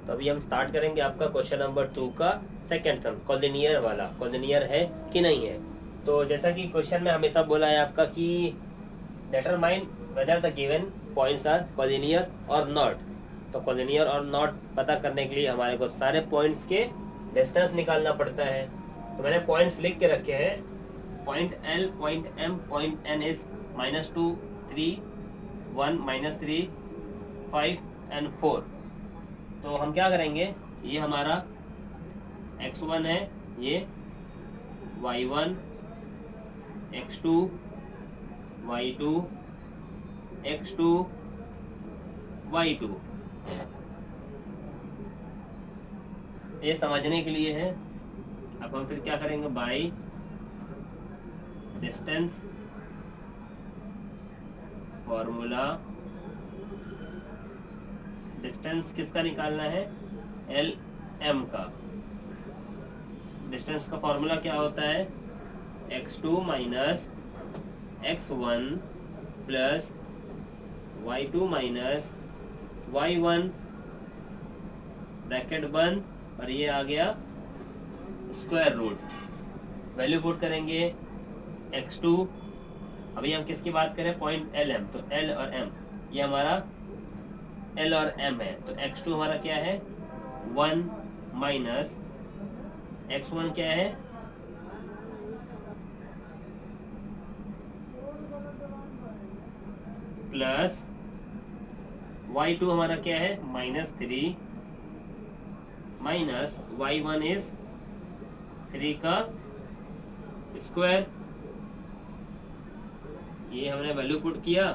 तो अभी हम स्टार्ट करेंगे आपका क्वेश्चन नंबर 2 का सेकेंड टर्म, कॉलिनियर वाला। कॉलिनियर है कि नहीं है। तो जैसा कि क्वेश्चन में हमेशा बोला है आपका कि determine whether the given points are collinear और नॉट। तो कॉलिनियर और नॉट पता करने के लिए हमारे को सारे पॉइंट्स के डिस्टेंस निकालना पड़ता है। तो मैंने पॉइंट्स लिख के रखे हैं। Point L, point M, point N is -2, 3, 1, -3, 5 and 4। तो हम क्या करेंगे, ये हमारा x1 है, ये y1, x2, y2, x2, y2। ये समझने के लिए है। अब हम फिर क्या करेंगे, बाई डिस्टेंस फॉर्मूला। डिस्टेंस किसका निकालना है, एल एम का। डिस्टेंस का फॉर्मूला क्या होता है, x2 minus x1 plus y2 minus y1 bracket बंद, और ये आ गया स्क्वायर रूट। वैल्यू पुट करेंगे x2। अभी हम किसकी बात करें, पॉइंट एल एम। तो एल और एम, ये हमारा एल और एम है। तो x2 हमारा क्या है, 1 माइनस x1 क्या है, प्लस y2 हमारा क्या है, -3 माइनस y1 इज 3 का स्क्वायर। ये हमने वैल्यू पुट किया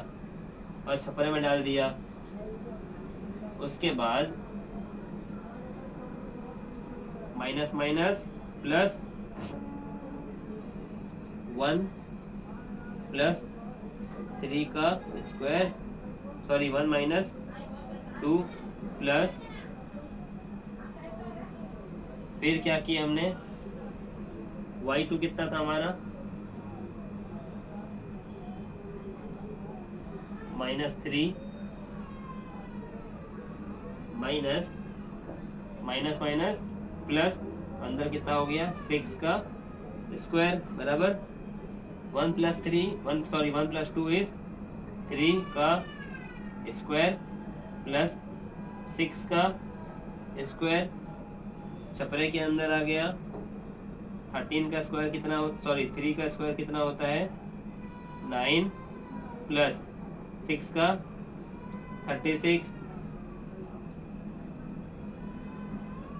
और छपरे में डाल दिया। उसके बाद माइनस माइनस प्लस 1 प्लस 3 का स्क्वायर, सॉरी 1 माइनस 2 प्लस, फिर क्या किया हमने, y2 कितना था हमारा, -3 माइनस माइनस माइनस प्लस, अंदर कितना हो गया, 6 का स्क्वायर बराबर 1 प्लस 2 इज 3 का स्क्वायर प्लस 6 का स्क्वायर। छपरे के अंदर आ गया 13 का स्क्वायर कितना, 3 का स्क्वायर कितना होता है, 9 प्लस 6 का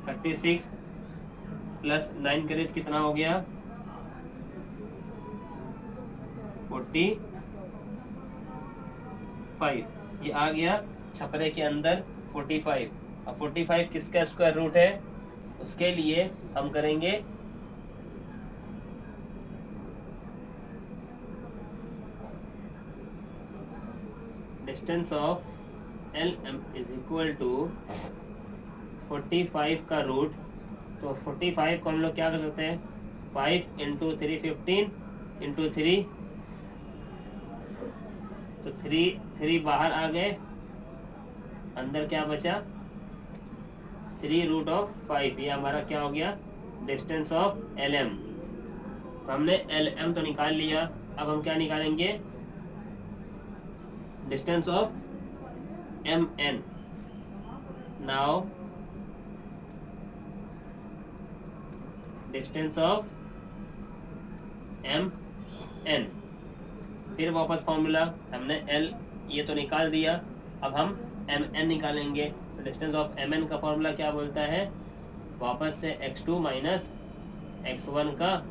36 प्लस 9 करें कितना हो गया, 45। ये आ गया छपरे के अंदर 45। अब 45 किसका स्क्वायर रूट है, उसके लिए हम करेंगे distance of L M is equal to 45 का रूट। तो 45 को हम लोग क्या कर सकते हैं, 5 इंटू 3 15 इंटू 3, तो 3 बाहर आ गए, अंदर क्या बचा, 3√5। ये हमारा क्या हो गया, डिस्टेंस ऑफ एल एम। तो हमने एल एम तो निकाल लिया। अब हम क्या निकालेंगे, distance of M N. Now distance of M N, फिर वापस फॉर्मूला, हमने एल ये तो निकाल दिया। अब हम एम एन निकालेंगे। तो डिस्टेंस ऑफ एम एन का फॉर्मूला क्या बोलता है, वापस से x2 माइनस x1 का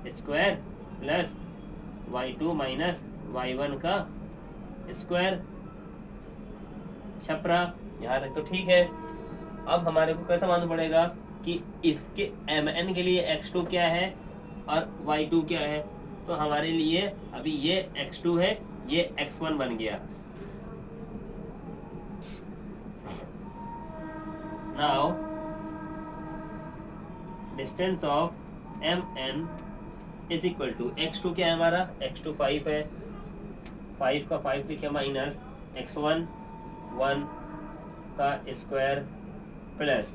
square plus y2 minus y1 का स्क्वायर। छपरा यहाँ तक तो ठीक है। अब हमारे को कैसा मालूम पड़ेगा कि इसके mn के लिए x2 क्या है और y2 क्या है। तो हमारे लिए अभी ये x2 है, ये x1 बन गया। Now distance of mn is equal to x2 क्या है हमारा, x2 5 है, 5 का 5 लिखे माइनस x1 1 का स्क्वायर प्लस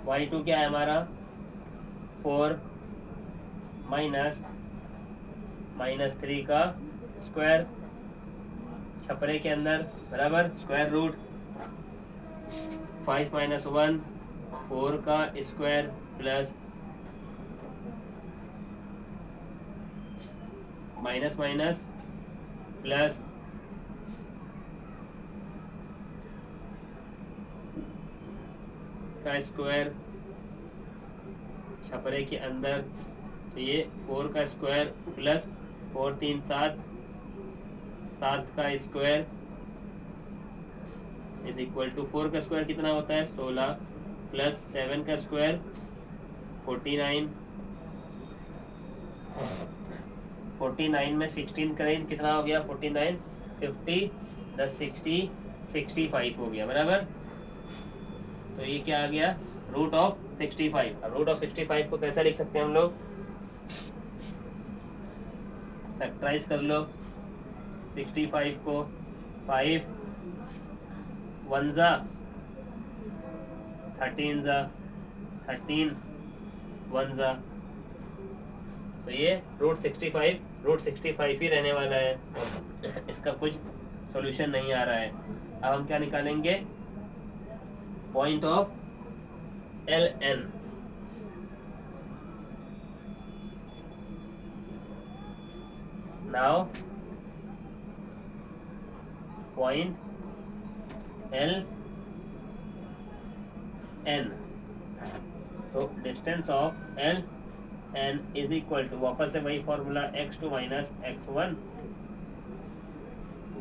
y2 क्या है हमारा 4 माइनस 3 का स्क्वायर छपरे के अंदर बराबर स्क्वायर रूट 5 माइनस 1 4 का square plus minus minus plus का स्क्वायर छपरे के अंदर, तो ये 4 का स्क्वायर प्लस 4 3 7 7 का स्क्वायर इज इक्वल टू 4 का स्क्वायर कितना होता है 16 प्लस 7 का स्क्वायर 49 में 16 करें कितना हो गया 49 50 10 60 65 हो गया बराबर। तो ये क्या आ गया रूट ऑफ 65। अब रूट ऑफ 65 को कैसे लिख सकते हैं हम लोग, फैक्टराइज कर लो 65 को 5 1 जा 13 जा 13 1 जा, तो ये रूट 65 ही रहने वाला है, इसका कुछ सॉल्यूशन नहीं आ रहा है। अब हम क्या निकालेंगे point of LN। Now point LN, तो distance of LN is equal to वापस से वही formula x2 minus x1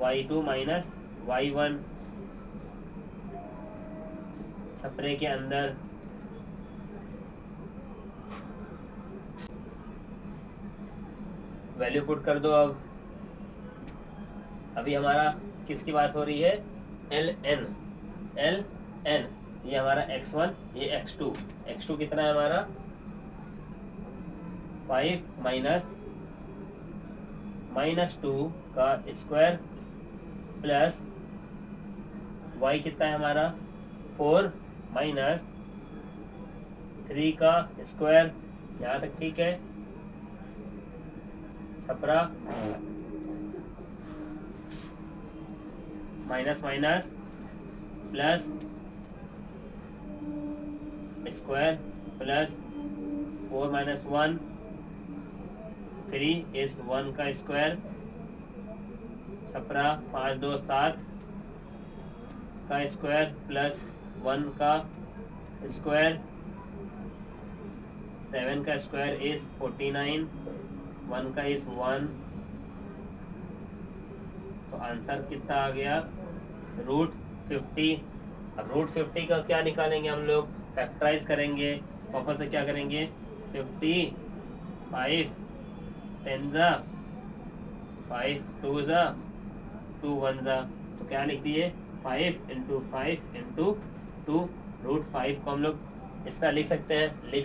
y2 minus y1 छपरे के अंदर वैल्यू पुट कर दो। अब अभी हमारा किसकी बात हो रही है LN ये हमारा x1 ये x2 कितना है हमारा 5 माइनस 2 का स्क्वायर प्लस y कितना है हमारा 4 माइनस 3 का स्क्वायर, यहाँ तक ठीक है Chhapra minus minus plus square plus 4 minus 1 3 is 1 का स्क्वायर छपरा 5 2 7 का स्क्वायर प्लस 1 का स्क्वायर 7 का स्क्वायर इज 49 1 का इज 1, तो आंसर कितना आ गया रूट 50। अब रूट 50 का क्या निकालेंगे हम लोग, फैक्टराइज करेंगे वापस से क्या करेंगे 50 5 10 जा 5 2 जा 2 1 जा, तो क्या लिख दिए 5 इंटू 5 इंटू 2 रूट 5 को हम लोग इस तरह लिख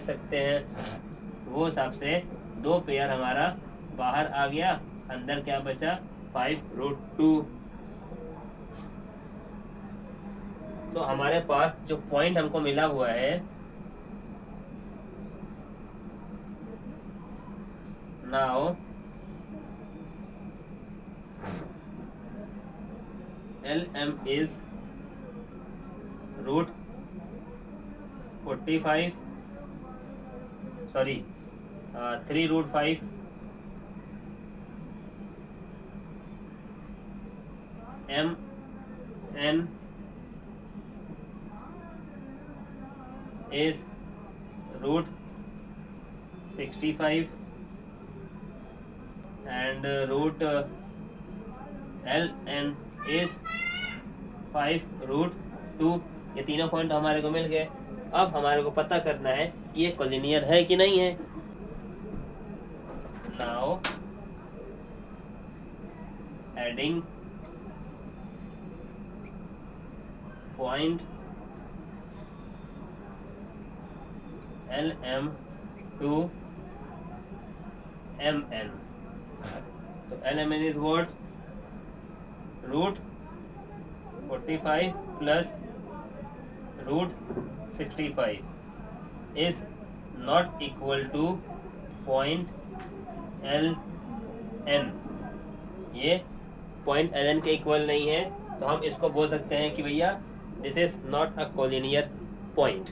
सकते हैं। वो हिसाब से 2 पेयर हमारा बाहर आ गया, अंदर क्या बचा 5 रूट 2। तो हमारे पास जो पॉइंट हमको मिला हुआ है now LM is root 45 sorry 3 root 5 MN is root 65 and root LN is 5 root 2। ये तीनों पॉइंट हमारे को मिल गए। अब हमारे को पता करना है कि ये कोलिनियर है कि नहीं है। Now adding point LM to MN, तो LMN is what root 45 plus √65 is not equal to point LN, ये पॉइंट LN के इक्वल नहीं है, तो हम इसको बोल सकते हैं कि भैया this is not a collinear point.